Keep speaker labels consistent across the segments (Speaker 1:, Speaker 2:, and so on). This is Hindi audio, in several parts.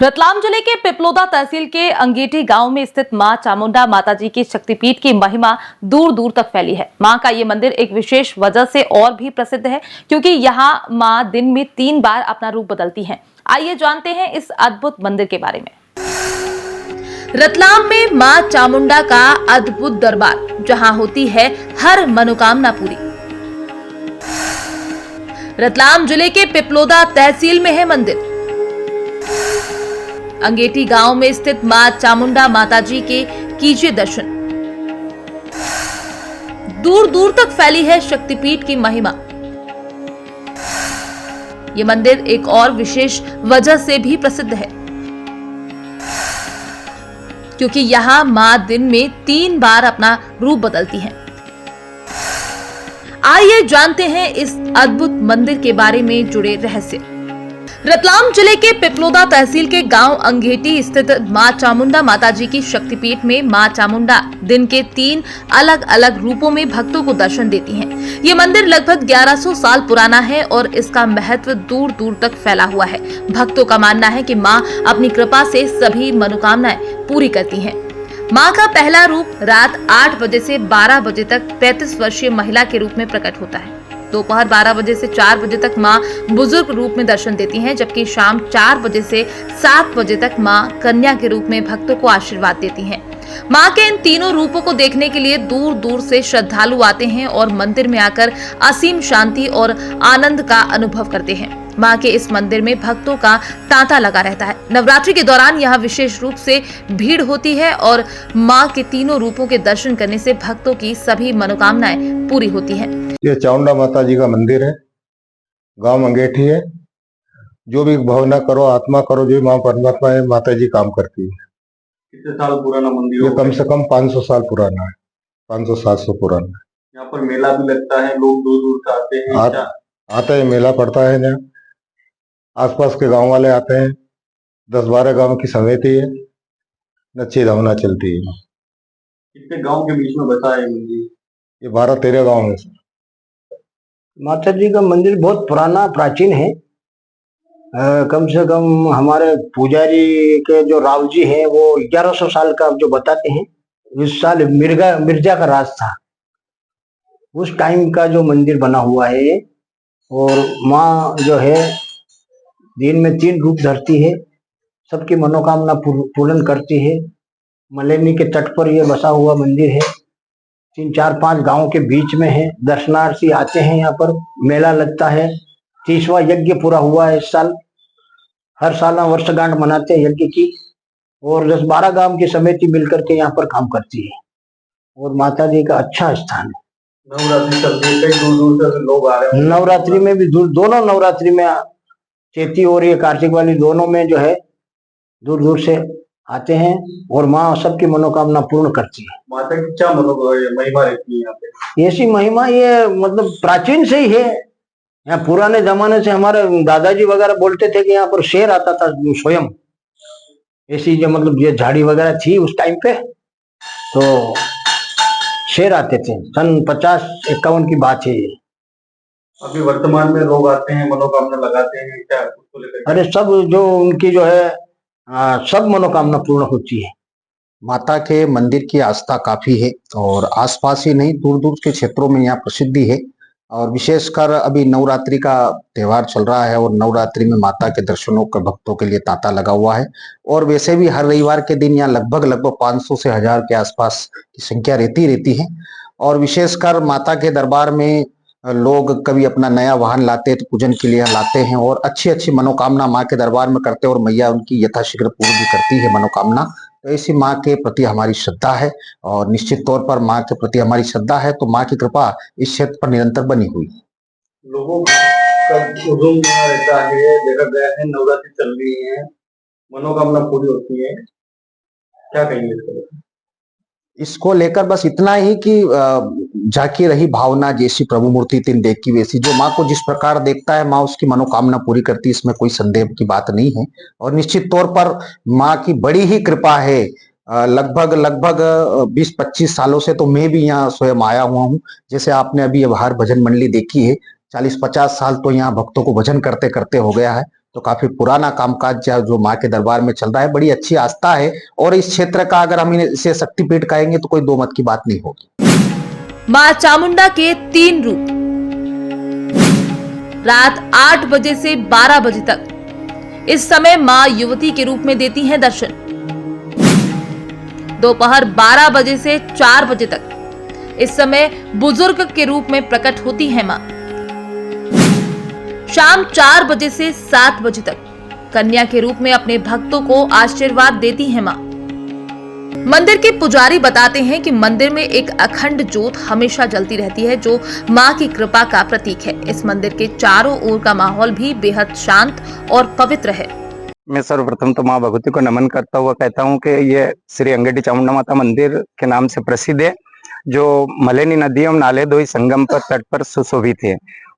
Speaker 1: रतलाम जिले के पिपलोदा तहसील के अंगेठी गांव में स्थित मां चामुंडा माताजी की शक्तिपीठ की महिमा दूर दूर तक फैली है। मां का ये मंदिर एक विशेष वजह से और भी प्रसिद्ध है, क्योंकि यहाँ मां दिन में 3 बार अपना रूप बदलती हैं। आइए जानते हैं इस अद्भुत मंदिर के बारे में। रतलाम में मां चामुंडा का अद्भुत दरबार, जहां होती है हर मनोकामना पूरी। रतलाम जिले के पिपलोदा तहसील में है मंदिर। अंगेठी गांव में स्थित मां चामुंडा माताजी के कीजिए दर्शन। दूर दूर तक फैली है शक्तिपीठ की महिमा। ये मंदिर एक और विशेष वजह से भी प्रसिद्ध है, क्योंकि यहां मां दिन में 3 बार अपना रूप बदलती हैं। आइए जानते हैं इस अद्भुत मंदिर के बारे में जुड़े रहस्य। रतलाम जिले के पिपलोदा तहसील के गांव अंगेठी स्थित मां चामुंडा माताजी की शक्तिपीठ में मां चामुंडा दिन के 3 अलग अलग रूपों में भक्तों को दर्शन देती हैं। ये मंदिर लगभग 1100 साल पुराना है और इसका महत्व दूर दूर तक फैला हुआ है। भक्तों का मानना है कि मां अपनी कृपा से सभी मनोकामनाएं पूरी करती हैं। मां का पहला रूप रात 8 बजे से 12 बजे तक 35 वर्षीय महिला के रूप में प्रकट होता है। दोपहर 12 बजे से 4 बजे तक मां बुजुर्ग रूप में दर्शन देती हैं, जबकि शाम 4 बजे से 7 बजे तक मां कन्या के रूप में भक्तों को आशीर्वाद देती हैं। मां के इन तीनों रूपों को देखने के लिए दूर दूर से श्रद्धालु आते हैं और मंदिर में आकर असीम शांति और आनंद का अनुभव करते हैं। मां के इस मंदिर में भक्तों का तांता लगा रहता है। नवरात्रि के दौरान यहाँ विशेष रूप से भीड़ होती है और मां के तीनों रूपों के दर्शन करने से भक्तों की सभी मनोकामनाएं पूरी होती हैं।
Speaker 2: ये चामुंडा माता जी का मंदिर है, गांव अंगेठी है। जो भी भावना करो, आत्मा करो, जो मां परमात्मा है, माता जी काम करती है।
Speaker 3: कितने साल पुराना मंदिर
Speaker 2: ये कम से कम 500 साल पुराना है, 500-700 पुराना है।
Speaker 3: यहाँ पर मेला भी लगता है, लोग दूर दूर से आते हैं।
Speaker 2: आता है, मेला पड़ता है। यहाँ आसपास के गांव वाले आते हैं। 10-12 गांव की समिति है, नच्ची धावना चलती है।
Speaker 3: कितने गांव के बीच में बसा है मंदिर?
Speaker 2: ये 12-13 गांव में।
Speaker 4: माता जी का मंदिर बहुत पुराना प्राचीन है। कम से कम हमारे पुजारी के जो राव जी हैं वो 1100 साल का जो बताते हैं। इस साल मिर्जा का राज था, उस टाइम का जो मंदिर बना हुआ है। और माँ जो है दिन में 3 रूप धरती है, सबकी मनोकामना पूर्ण करती है। मलेनी के तट पर यह बसा हुआ मंदिर है। 3-4-5 गांव के बीच में है। दर्शनार्थी आते हैं, यहाँ पर मेला लगता है। 30वां यज्ञ पूरा हुआ है इस साल। हर साल वर्षगांठ मनाते हैं यज्ञ की, और 10-12 गांव की समिति मिलकर के यहाँ पर काम करती है। और माता जी का अच्छा स्थान है।
Speaker 3: नवरात्रि चलती है, कई दूर दूर से लोग आ रहे हैं।
Speaker 4: नवरात्रि में भी दोनों नवरात्रि में, चैती और ये कार्तिक वाली दोनों में जो है दूर दूर से आते हैं और माँ सबकी मनोकामना पूर्ण करती है।
Speaker 3: माता की क्या महिमा रहती है यहाँ पे?
Speaker 4: ऐसी महिमा ये मतलब प्राचीन से ही है। यहाँ पुराने जमाने से हमारे दादाजी वगैरह बोलते थे कि यहाँ पर शेर आता था स्वयं। ऐसी जो मतलब ये झाड़ी वगैरह थी उस टाइम पे, तो शेर आते थे। सन 50-51 की बात है।
Speaker 3: अभी वर्तमान में लोग आते हैं, मनोकामना लगाते हैं क्या उसको लेकर?
Speaker 4: अरे सब जो उनकी जो है सब मनोकामना पूर्ण होती है।
Speaker 5: माता के मंदिर की आस्था काफी है और आसपास ही नहीं दूर दूर के क्षेत्रों में यहाँ प्रसिद्धि है। और विशेषकर अभी नवरात्रि का त्यौहार चल रहा है और नवरात्रि में माता के दर्शनों का भक्तों के लिए तांता लगा हुआ है। और वैसे भी हर रविवार के दिन यहाँ लगभग 500 से 1000 के आसपास की संख्या रहती है। और विशेषकर माता के दरबार में लोग कभी अपना नया वाहन लाते हैं तो पूजन के लिए लाते हैं और अच्छी मनोकामना माँ के दरबार में करते हैं और मैया उनकी यथाशीघ्र पूर्ण भी करती है मनोकामना। तो ऐसी माँ के प्रति हमारी श्रद्धा है और निश्चित तौर पर माँ के प्रति हमारी श्रद्धा है तो माँ की कृपा इस क्षेत्र पर निरंतर बनी हुई है।
Speaker 3: लोगों का हुजूम रहता है, देखा गया है नवरात्रि चल रही है, मनोकामना पूरी होती है, क्या कहेंगे
Speaker 5: इसको लेकर? बस इतना ही कि झांकी रही भावना जैसी प्रभु मूर्ति तीन देख की वैसी। जो माँ को जिस प्रकार देखता है माँ उसकी मनोकामना पूरी करती है, इसमें कोई संदेह की बात नहीं है। और निश्चित तौर पर माँ की बड़ी ही कृपा है। लगभग 20-25 सालों से तो मैं भी यहाँ स्वयं आया हुआ हूँ। जैसे आपने अभी बाहर भजन मंडली देखी है, 40-50 साल तो यहाँ भक्तों को भजन करते करते हो गया है। तो काफी पुराना कामकाज जो माँ के दरबार में चल रहा है, बड़ी अच्छी आस्था है। और इस क्षेत्र का अगर हम इसे शक्तिपीठ कहेंगे तो कोई दो मत की बात नहीं होगी।
Speaker 1: मां चामुंडा के 3 रूप। रात 8 बजे से 12 बजे तक इस समय मां युवती के रूप में देती हैं दर्शन। दोपहर 12 बजे से 4 बजे तक इस समय बुजुर्ग के रूप में प्रकट होती है मां। शाम 4 बजे से 7 बजे तक कन्या के रूप में अपने भक्तों को आशीर्वाद देती है मां। मंदिर के पुजारी बताते हैं कि मंदिर में एक अखंड ज्योत हमेशा जलती रहती है, जो मां की कृपा का प्रतीक है। इस मंदिर के चारों ओर का माहौल भी बेहद शांत और पवित्र है।
Speaker 6: मैं सर्वप्रथम तो माँ भगवती को नमन करता हुआ कहता हूँ कि ये श्री अंगेठी चामुंडा माता मंदिर के नाम से प्रसिद्ध है, जो मलेनी नदी एवं नाले दोई संगम पर तट पर सुशोभित है।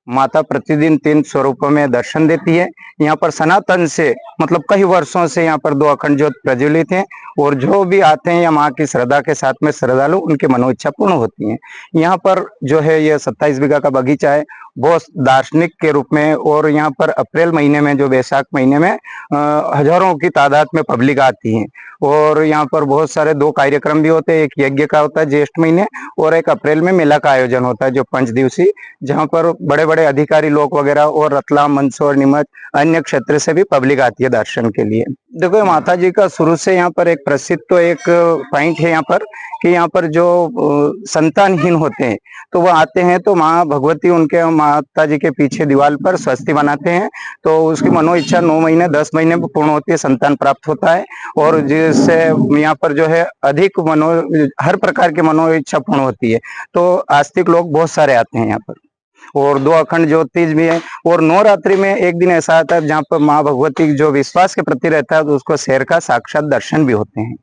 Speaker 6: माता प्रतिदिन 3 स्वरूपों में दर्शन देती है। यहाँ पर सनातन से मतलब कई वर्षों से यहाँ पर 2 अखंड ज्योत प्रज्वलित हैं और जो भी आते हैं या माँ की श्रद्धा के साथ में श्रद्धालु उनकी मनोइच्छा पूर्ण होती है। यहाँ पर जो है ये 27 बीघा का बगीचा है, बहुत दार्शनिक के रूप में, और यहाँ पर अप्रैल महीने में जो वैशाख महीने में हजारों की तादाद में पब्लिक आती है। और यहाँ पर बहुत सारे 2 कार्यक्रम भी होते हैं, एक यज्ञ का होता है ज्येष्ठ महीने और एक अप्रैल में मेला का आयोजन होता है जो 5 दिवसीय, जहाँ पर बड़े बड़े अधिकारी लोग वगैरह और रतलाम, मंदसौर, नीमच अन्य क्षेत्र से भी पब्लिक आती है दर्शन के लिए। देखो माता जी का शुरू से यहाँ पर एक प्रसिद्ध तो एक पॉइंट है यहाँ पर कि यहाँ पर जो संतानहीन होते हैं तो वो आते हैं तो माँ भगवती उनके माता जी के पीछे दीवार पर स्वस्ति बनाते हैं, तो उसकी मनो इच्छा 9 महीने 10 महीने में पूर्ण होती है, संतान प्राप्त होता है। और जिससे यहाँ पर जो है अधिक हर प्रकार की मनो इच्छा पूर्ण होती है। तो आस्तिक लोग बहुत सारे आते हैं यहाँ पर, और 2 अखंड ज्योतिष भी है। और नवरात्रि में एक दिन ऐसा आता है जहाँ पर माँ भगवती जो विश्वास के प्रति रहता है तो उसको शेर का साक्षात दर्शन भी होते हैं।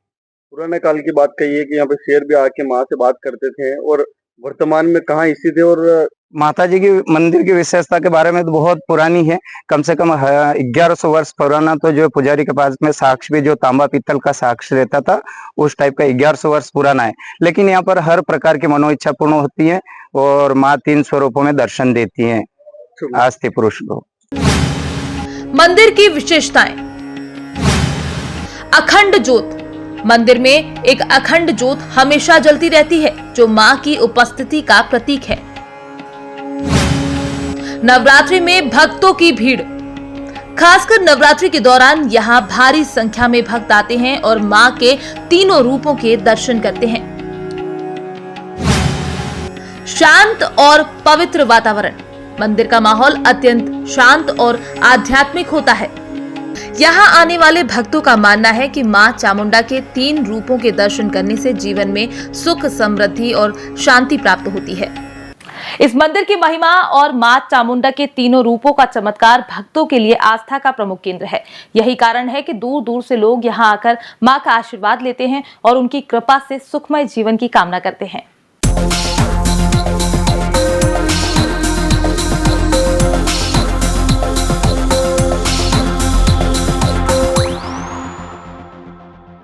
Speaker 3: पुराने काल की बात कही है कि यहाँ पे शेर भी आके माँ से बात करते थे, और वर्तमान में कहाँ स्थित है? और
Speaker 6: माता जी की मंदिर की विशेषता के बारे में तो बहुत पुरानी है, कम से कम 1100 वर्ष पुराना। तो जो पुजारी के पास में साक्ष्य भी जो तांबा पीतल का साक्ष्य रहता था उस टाइप का 1100 वर्ष पुराना है। लेकिन यहाँ पर हर प्रकार की मनो इच्छा पूर्ण होती है और माँ 3 स्वरूपों में दर्शन देती है आस्तिक पुरुष को।
Speaker 1: मंदिर की विशेषताएं। अखंड ज्योत। मंदिर में एक अखंड ज्योत हमेशा जलती रहती है, जो मां की उपस्थिति का प्रतीक है। नवरात्रि में भक्तों की भीड़। खासकर नवरात्रि के दौरान यहां भारी संख्या में भक्त आते हैं और मां के तीनों रूपों के दर्शन करते हैं। शांत और पवित्र वातावरण। मंदिर का माहौल अत्यंत शांत और आध्यात्मिक होता है। यहाँ आने वाले भक्तों का मानना है कि मां चामुंडा के 3 रूपों के दर्शन करने से जीवन में सुख, समृद्धि और शांति प्राप्त होती है। इस मंदिर की महिमा और मां चामुंडा के तीनों रूपों का चमत्कार भक्तों के लिए आस्था का प्रमुख केंद्र है। यही कारण है कि दूर दूर से लोग यहाँ आकर मां का आशीर्वाद लेते हैं और उनकी कृपा से सुखमय जीवन की कामना करते हैं।